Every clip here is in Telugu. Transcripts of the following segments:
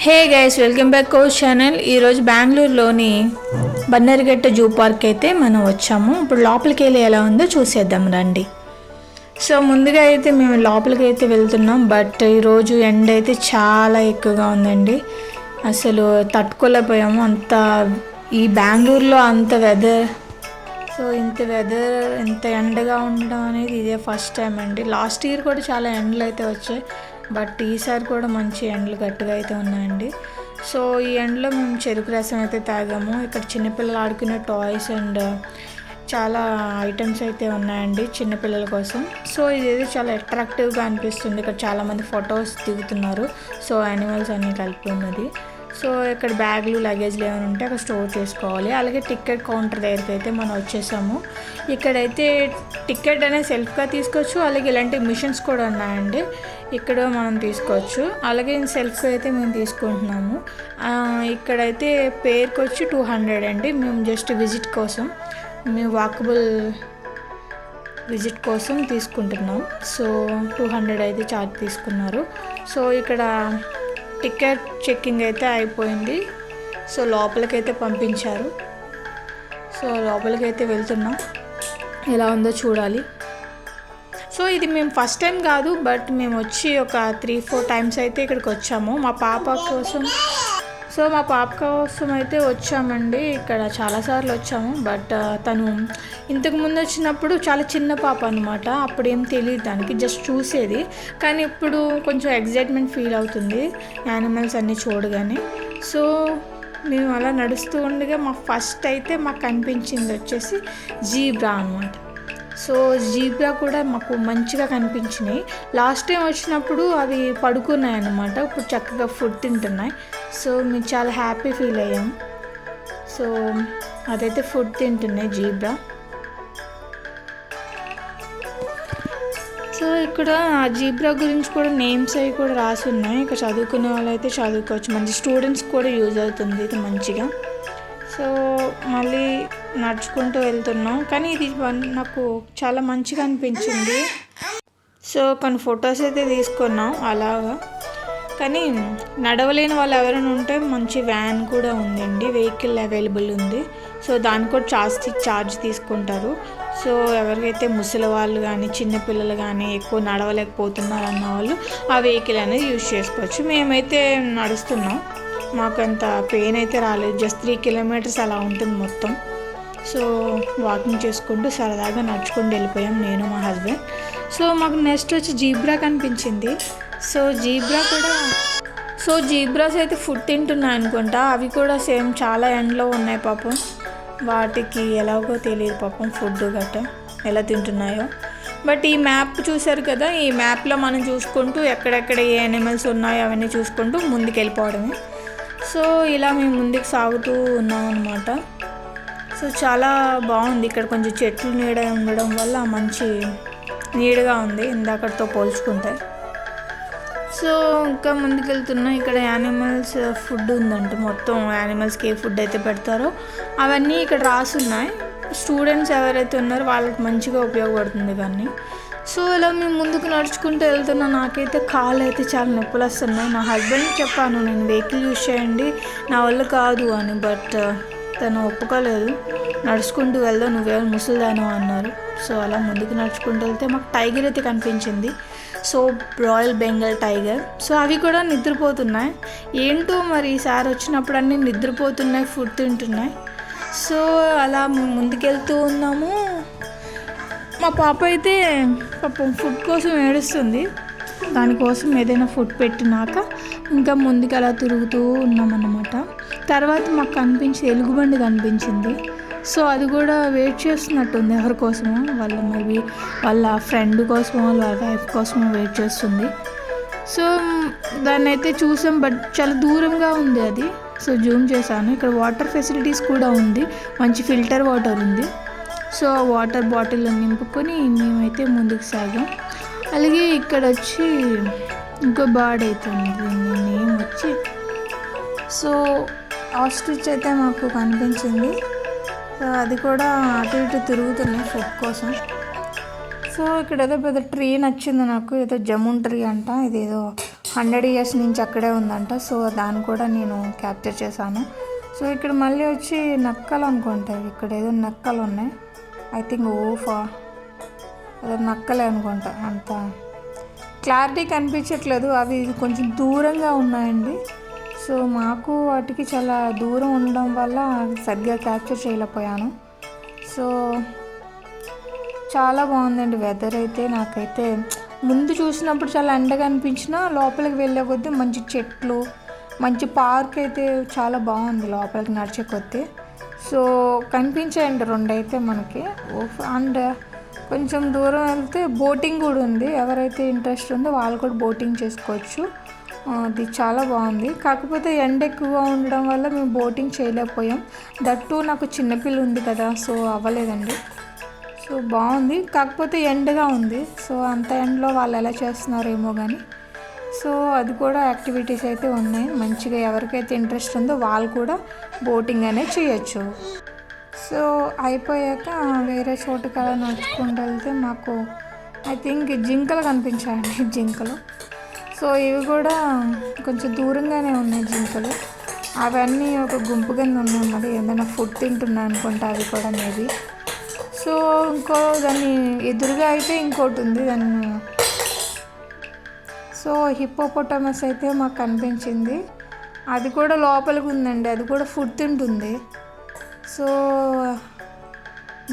Hey guys, welcome back to channel. ఈరోజు బెంగళూరులోని బన్నర్ఘట్ట జూ పార్క్ అయితే మనం వచ్చాము. ఇప్పుడు లోపలికి వెళ్ళి ఎలా ఉందో చూసేద్దాం రండి. సో ముందుగా అయితే మేము లోపలికి అయితే వెళ్తున్నాం. బట్ ఈరోజు ఎండ అయితే చాలా ఎక్కువగా ఉందండి. అసలు తట్టుకోలేకపోయాము. అంత ఈ బెంగళూరులో అంత వెదర్, సో ఇంత ఎండగా ఉండడం అనేది ఇదే ఫస్ట్ టైం అండి. లాస్ట్ ఇయర్ కూడా చాలా ఎండలు అయితే వచ్చాయి, బట్ ఈసారి కూడా మంచి ఎండలు గట్టిగా అయితే ఉన్నాయండి. సో ఈ ఎండలో మేము చెరుకు రసం అయితే తాగాము. ఇక్కడ చిన్నపిల్లలు ఆడుకునే టాయ్స్ అండ్ చాలా ఐటమ్స్ అయితే ఉన్నాయండి చిన్నపిల్లల కోసం. సో ఇదేదో చాలా అట్రాక్టివ్గా అనిపిస్తుంది. ఇక్కడ చాలామంది ఫొటోస్ దిగుతున్నారు. సో యానిమల్స్ అన్నీ కలిపి ఉన్నది. సో ఇక్కడ బ్యాగులు లగేజ్లు ఏమైనా ఉంటే అక్కడ స్టోర్ చేసుకోవాలి. అలాగే టికెట్ కౌంటర్ దగ్గరికి అయితే మనం వచ్చేసాము. ఇక్కడైతే టికెట్ అనేది సెల్ఫ్గా తీసుకోవచ్చు. అలాగే ఇలాంటి మిషన్స్ కూడా ఉన్నాయండి, ఇక్కడ మనం తీసుకోవచ్చు. అలాగే సెల్ఫ్గా అయితే మేము తీసుకుంటున్నాము. ఇక్కడైతే పేరుకి వచ్చి 200 అండి. మేము జస్ట్ విజిట్ కోసం, మేము వాకబుల్ విజిట్ కోసం తీసుకుంటున్నాం. సో 200 అయితే ఛార్జ్ తీసుకున్నారు. సో ఇక్కడ టికెట్ చెక్కింగ్ అయితే అయిపోయింది. సో లోపలికైతే పంపించారు. సో లోపలికైతే వెళ్తున్నాం, ఎలా ఉందో చూడాలి. సో ఇది మేము ఫస్ట్ టైం కాదు, బట్ మేము వచ్చి ఒక 3-4 టైమ్స్ అయితే ఇక్కడికి వచ్చాము మా పాప కోసం. సో మా పాప కోసం అయితే వచ్చామండి. ఇక్కడ చాలాసార్లు వచ్చాము, బట్ తను ఇంతకుముందు వచ్చినప్పుడు చాలా చిన్న పాప అనమాట. అప్పుడు ఏం తెలియదు దానికి, జస్ట్ చూసేది. కానీ ఇప్పుడు కొంచెం ఎగ్జైట్మెంట్ ఫీల్ అవుతుంది యానిమల్స్ అన్నీ చూడగానే. సో మేము అలా నడుస్తూ ఉండగా ఫస్ట్ అయితే మాకు కనిపించింది వచ్చేసి జీబ్రా అనమాట. సో జీబ్రా కూడా మాకు మంచిగా కనిపించినాయి. లాస్ట్ టైం వచ్చినప్పుడు అవి పడుకున్నాయి అన్నమాట. ఇప్పుడు చక్కగా ఫుడ్ తింటున్నాయి. సో మేము చాలా హ్యాపీ ఫీల్ అయ్యాం. సో అదైతే ఫుడ్ తింటున్నాయి జీబ్రా. సో ఇక్కడ ఆ జీబ్రా గురించి కూడా నేమ్స్ అవి కూడా రాసి ఉన్నాయి. ఇక్కడ చదువుకునే వాళ్ళు అయితే చదువుకోవచ్చు, మంచి స్టూడెంట్స్ కూడా యూజ్ అవుతుంది ఇది మంచిగా. సో మళ్ళీ నడుచుకుంటూ వెళ్తున్నాం, కానీ ఇది నాకు చాలా మంచిగా అనిపించింది. సో కొన్ని ఫొటోస్ అయితే తీసుకున్నాం అలాగా. కానీ నడవలేని వాళ్ళు ఎవరైనా ఉంటే మంచి వ్యాన్ కూడా ఉందండి, వెహికల్ అవైలబుల్ ఉంది. సో దానికి కూడా ఛార్జ్ తీసుకుంటారు. సో ఎవరికైతే ముసలి వాళ్ళు కానీ చిన్నపిల్లలు కానీ ఎక్కువ నడవలేకపోతున్నారు అన్న వాళ్ళు ఆ వెహికల్ అనేది యూజ్ చేసుకోవచ్చు. మేమైతే నడుస్తున్నాం, మాకంత పెయిన్ అయితే రాలేదు. జస్ట్ 3 కిలోమీటర్స్ అలా ఉంటుంది మొత్తం. సో వాకింగ్ చేసుకుంటూ సరదాగా నడుచుకుంటూ వెళ్ళిపోయాం నేను మా హస్బెండ్. సో మాకు నెక్స్ట్ వచ్చి జీబ్రా కనిపించింది. సో జీబ్రాస్ అయితే ఫుడ్ తింటున్నాయి అనుకుంటా. అవి కూడా సేమ్ చాలా ఎండలో ఉన్నాయి పాపం. వాటికి ఎలాగో తెలియదు పాపం ఫుడ్ గట్రా ఎలా తింటున్నాయో. బట్ ఈ మ్యాప్ చూసారు కదా, ఈ మ్యాప్లో మనం చూసుకుంటూ ఎక్కడెక్కడ ఏ యానిమల్స్ ఉన్నాయో అవన్నీ చూసుకుంటూ ముందుకు వెళ్ళిపోవడమే. సో ఇలా మేము ముందుకు సాగుతూ ఉన్నాం అన్నమాట. సో చాలా బాగుంది. ఇక్కడ కొంచెం చెట్లు నీడ ఉండడం వల్ల మంచి నీడగా ఉంది ఇందాకటితో పోల్చుకుంటే. సో ఇంకా ముందుకు వెళ్తున్నాం. ఇక్కడ యానిమల్స్ ఫుడ్ ఉందంట. మొత్తం యానిమల్స్కి ఏ ఫుడ్ అయితే పెడతారో అవన్నీ ఇక్కడ రాసున్నాయి. స్టూడెంట్స్ ఎవరైతే ఉన్నారో వాళ్ళకి మంచిగా ఉపయోగపడుతుంది ఇవన్నీ. సో ఇలా మేము ముందుకు నడుచుకుంటూ వెళ్తున్నా. నాకైతే కాళ్ళు అయితే చాలా నొప్పులు వస్తున్నాయి. నా హస్బెండ్కి చెప్పాను నేను వెహికల్ యూజ్ చేయండి, నా వల్ల కాదు అని. బట్ తను ఒప్పుకోలేదు. నడుచుకుంటూ వెళ్దాం, నువ్వేమో ముసలిదాను అన్నారు. సో అలా ముందుకు నడుచుకుంటూ వెళ్తే మాకు టైగర్ అయితే కనిపించింది. So royal Bengal tiger. So అవి కూడా నిద్రపోతున్నాయి. ఏంటో మరి ఈసారి వచ్చినప్పుడు అన్నీ నిద్రపోతున్నాయి, ఫుడ్ తింటున్నాయి. సో అలా మేము ముందుకెళ్తూ ఉన్నాము. మా పాప అయితే పాపం ఫుడ్ కోసం ఏడుస్తుంది. దానికోసం ఏదైనా ఫుడ్ పెట్టినాక ఇంకా ముందుకు అలా తిరుగుతూ ఉన్నామన్నమాట. తర్వాత మాకు కనిపించింది ఎలుగుబండి కనిపించింది. సో అది కూడా వెయిట్ చేస్తున్నట్టుంది ఎవరి కోసమో, మేబీ వాళ్ళ ఫ్రెండ్ కోసమో వాళ్ళ వైఫ్ కోసమో వెయిట్ చేస్తుంది. సో దాన్ని అయితే చూసాం, బట్ చాలా దూరంగా ఉంది అది. సో జూమ్ చేశాను. ఇక్కడ వాటర్ ఫెసిలిటీస్ కూడా ఉంది, మంచి ఫిల్టర్ వాటర్ ఉంది. సో వాటర్ బాటిల్ నింపుకొని మేమైతే ముందుకు సాగాం. అలాగే ఇక్కడ వచ్చి ఇంకో బర్డ్ అయితే ఉంది, నేమ్ వచ్చి సో ఆస్ట్రిచ్ అయితే మాకు కనిపించింది. సో అది కూడా అటు ఇటు తిరుగుతున్నాయి ఫుడ్ కోసం. సో ఇక్కడ ఏదో పెద్ద ట్రీ నచ్చింది నాకు, ఏదో జమున్ ట్రీ అంట. ఇదేదో 100 years నుంచి అక్కడే ఉందంట. సో దాన్ని కూడా నేను క్యాప్చర్ చేశాను. సో ఇక్కడ మళ్ళీ వచ్చి నక్కలు అనుకుంటాయి, ఇక్కడ ఏదో నక్కలు ఉన్నాయి. ఐ థింక్ ఓఫా అదే నక్కలే అనుకుంటా, అంత క్లారిటీ కనిపించట్లేదు, అవి కొంచెం దూరంగా ఉన్నాయండి. సో మాకు వాటికి చాలా దూరం ఉండడం వల్ల సరిగ్గా క్యాప్చర్ చేయలేకపోయాను. సో చాలా బాగుందండి వెదర్ అయితే. నాకైతే ముందు చూసినప్పుడు చాలా ఎండగా అనిపించినా లోపలికి వెళ్ళే కొద్దీ మంచి చెట్లు, మంచి పార్క్ అయితే చాలా బాగుంది లోపలికి నడిచే కొద్దీ. సో కనిపించాయండి 2 అయితే మనకి. అండ్ కొంచెం దూరం వెళ్తే బోటింగ్ కూడా ఉంది, ఎవరైతే ఇంట్రెస్ట్ ఉందో వాళ్ళు కూడా బోటింగ్ చేసుకోవచ్చు. అది చాలా బాగుంది. కాకపోతే ఎండ ఎక్కువగా ఉండడం వల్ల మేము బోటింగ్ చేయలేకపోయాం. దట్టు నాకు చిన్నపిల్ల ఉంది కదా, సో అవ్వలేదండి. సో బాగుంది, కాకపోతే ఎండగా ఉంది. సో అంత ఎండలో వాళ్ళు ఎలా చేస్తున్నారేమో కానీ. సో అది కూడా యాక్టివిటీస్ అయితే ఉన్నాయి మంచిగా, ఎవరికైతే ఇంట్రెస్ట్ ఉందో వాళ్ళు కూడా బోటింగ్ అనేది చేయొచ్చు. సో అయిపోయాక వేరే చోటుకి అలా నడుచుకుంటూ వెళ్తే మాకు ఐ థింక్ జింకలు కనిపించాయండి, జింకలు. సో ఇవి కూడా కొంచెం దూరంగానే ఉన్నాయి జింకలు. అవన్నీ ఒక గుంపు కింద ఉన్నాయి, మరి ఏదైనా ఫుడ్ తింటున్నాయి అనుకుంటా అవి కూడా మేబీ. సో ఇంకో దాన్ని ఎదురుగా అయితే ఇంకోటి ఉంది దాన్ని. సో హిప్పోపోటమస్ అయితే మాకు కనిపించింది, అది కూడా లోపలికి ఉందండి, అది కూడా ఫుడ్ తింటుంది. సో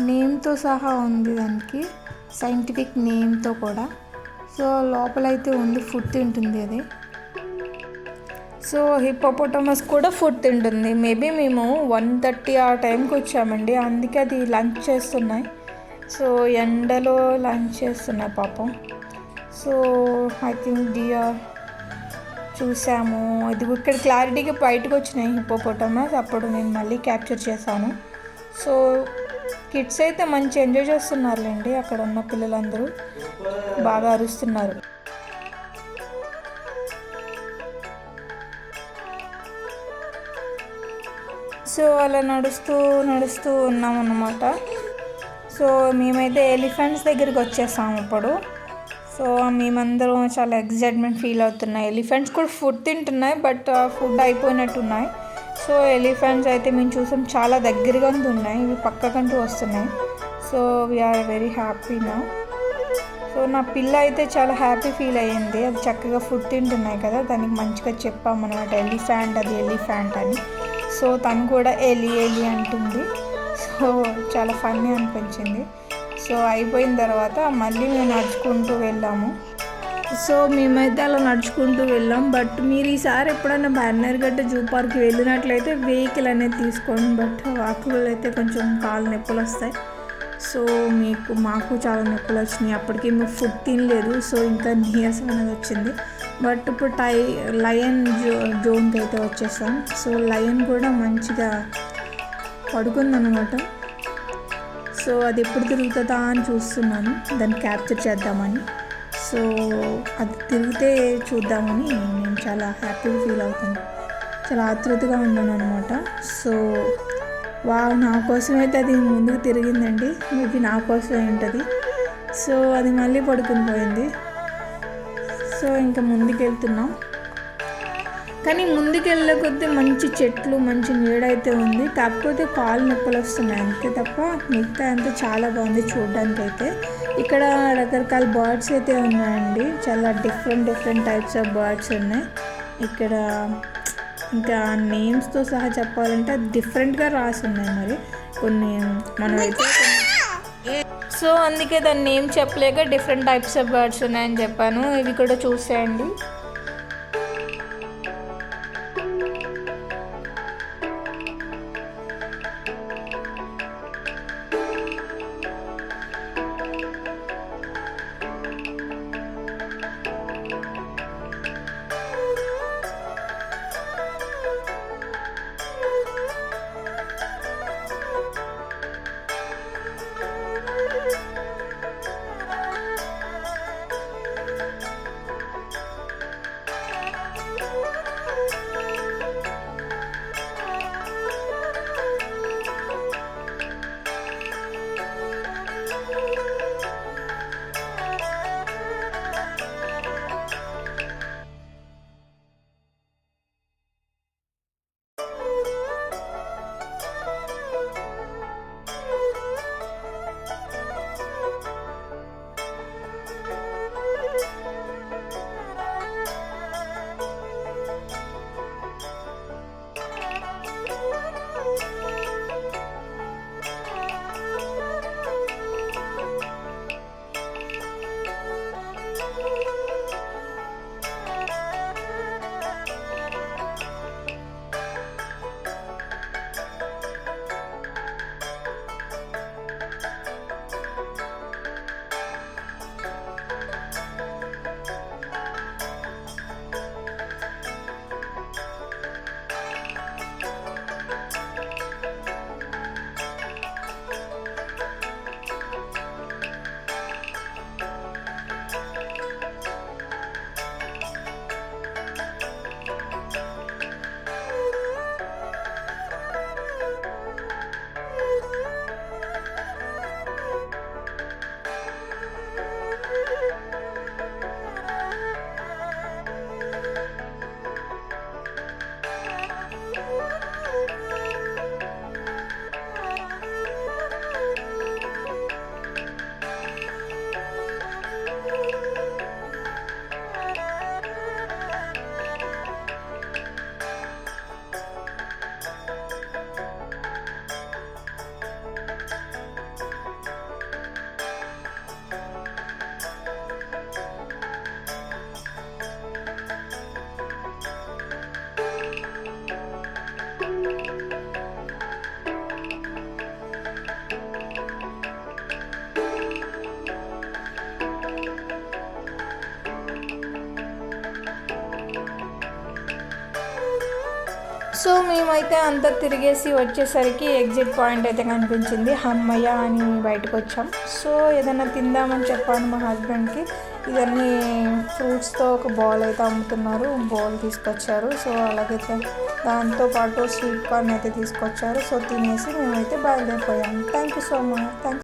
నేమ్తో సహా ఉంది దానికి, సైంటిఫిక్ నేమ్తో కూడా. సో లోపలైతే ఉంది, ఫుడ్ తింటుంది అది. సో హిప్పోపోటమస్ కూడా ఫుడ్ తింటుంది. మేబీ మేము 1:30 ఆ టైంకి వచ్చామండి, అందుకే అది లంచ్ చేస్తున్నాయి. సో ఎండలో లంచ్ చేస్తున్నాయి పాపం. సో ఐ థింక్ డియర్ చూసాము, ఇది ఇక్కడ క్లారిటీగా బయటకు వచ్చినాయి హిప్పోపోటమస్, అప్పుడు నేను మళ్ళీ క్యాప్చర్ చేశాను. సో కిడ్స్ అయితే మంచి ఎంజాయ్ చేస్తున్నారులేండి, అక్కడ ఉన్న పిల్లలందరూ బాగా అరుస్తున్నారు. సో అలా నడుస్తూ ఉన్నాం అన్నమాట. సో మేమైతే ఎలిఫెంట్స్ దగ్గరికి వచ్చేసాము ఇప్పుడు. సో మేమందరం చాలా ఎగ్జైట్మెంట్ ఫీల్ అవుతున్నాయి. ఎలిఫెంట్స్ కూడా ఫుడ్ తింటున్నాయి, బట్ ఫుడ్ అయిపోయినట్టున్నాయి. సో ఎలిఫెంట్స్ అయితే మేము చూసాం చాలా దగ్గరగా ఉన్నాయి, ఇవి పక్కకంటూ వస్తున్నాయి. సో వీఆర్ వెరీ హ్యాపీ నా. సో నా పిల్ల అయితే చాలా హ్యాపీ ఫీల్ అయ్యింది, అది చక్కగా ఫుడ్ తింటున్నాయి కదా, దానికి మంచిగా చెప్పామన్నమాట ఎలిఫెంట్ అది ఎలిఫెంట్ అని. సో తను కూడా ఎలి అంటుంది. సో చాలా ఫన్నీ అనిపించింది. సో అయిపోయిన తర్వాత మళ్ళీ మేము నడుచుకుంటూ వెళ్ళాము. సో మేమైతే అలా నడుచుకుంటూ వెళ్ళాం. బట్ మీరు ఈసారి ఎప్పుడైనా బన్నెరగడ్డ జూ పార్క్కి వెళ్ళినట్లయితే వెహికల్ అనేది తీసుకోండి. బట్ వాకులు అయితే కొంచెం కాళ్ళు నొప్పులు వస్తాయి. సో మాకు చాలా నొప్పులు వచ్చినాయి, అప్పటికి మేము ఫుడ్ తినలేదు. సో ఇంకా నీరసం అనేది వచ్చింది. బట్ ఇప్పుడు లయన్ జోన్కి అయితే వచ్చేసాం. సో లయన్ కూడా మంచిగా పడుకుందన్నమాట. సో అది ఎప్పుడు తిరుగుతుందా అని చూస్తున్నాను, దాన్ని క్యాప్చర్ చేద్దామని. సో అది తిరిగితే చూద్దామని నేను చాలా హ్యాపీగా ఫీల్ అవుతాను, చాలా ఆతృతగా ఉన్నాను అనమాట. సో నా కోసం అయితే అది ముందుకు తిరిగిందండి, మేబీ నా కోసమే ఉంటుంది. సో అది మళ్ళీ పడుకుని పోయింది. సో ఇంకా ముందుకు వెళ్తున్నాం, కానీ ముందుకు వెళ్ళే కొద్దీ మంచి చెట్లు, మంచి నీడ అయితే ఉంది. కాకపోతే కాళ్ళు నొప్పులు వస్తున్నాయి అంతే తప్ప మిగతా అంతా చాలా బాగుంది చూడడానికి అయితే. ఇక్కడ రకరకాల బర్డ్స్ అయితే ఉన్నాయండి, చాలా డిఫరెంట్ టైప్స్ ఆఫ్ బర్డ్స్ ఉన్నాయి ఇక్కడ. ఇంకా నేమ్స్తో సహా చెప్పాలంటే డిఫరెంట్గా రాసి ఉన్నాయి మరి కొన్ని, మనమైతే. సో అందుకే దాని నేమ్ చెప్పలేక డిఫరెంట్ టైప్స్ ఆఫ్ బర్డ్స్ ఉన్నాయని చెప్పాను. ఇవి కూడా చూసేయండి. సో మేమైతే అంతా తిరిగేసి వచ్చేసరికి ఎగ్జిట్ పాయింట్ అయితే కనిపించింది. అమ్మయ్య అని బయటకు వచ్చాం. సో ఏదైనా తిందామని చెప్పాను మా హస్బెండ్కి. ఇవన్నీ ఫ్రూట్స్తో ఒక బౌల్ అయితే అమ్ముతున్నారు, బౌల్ తీసుకొచ్చారు. సో అలాగైతే దాంతోపాటు స్వీట్ కార్న్ అయితే తీసుకొచ్చారు. సో తినేసి మేమైతే బయలుదేరిపోయాము. Thank you so much.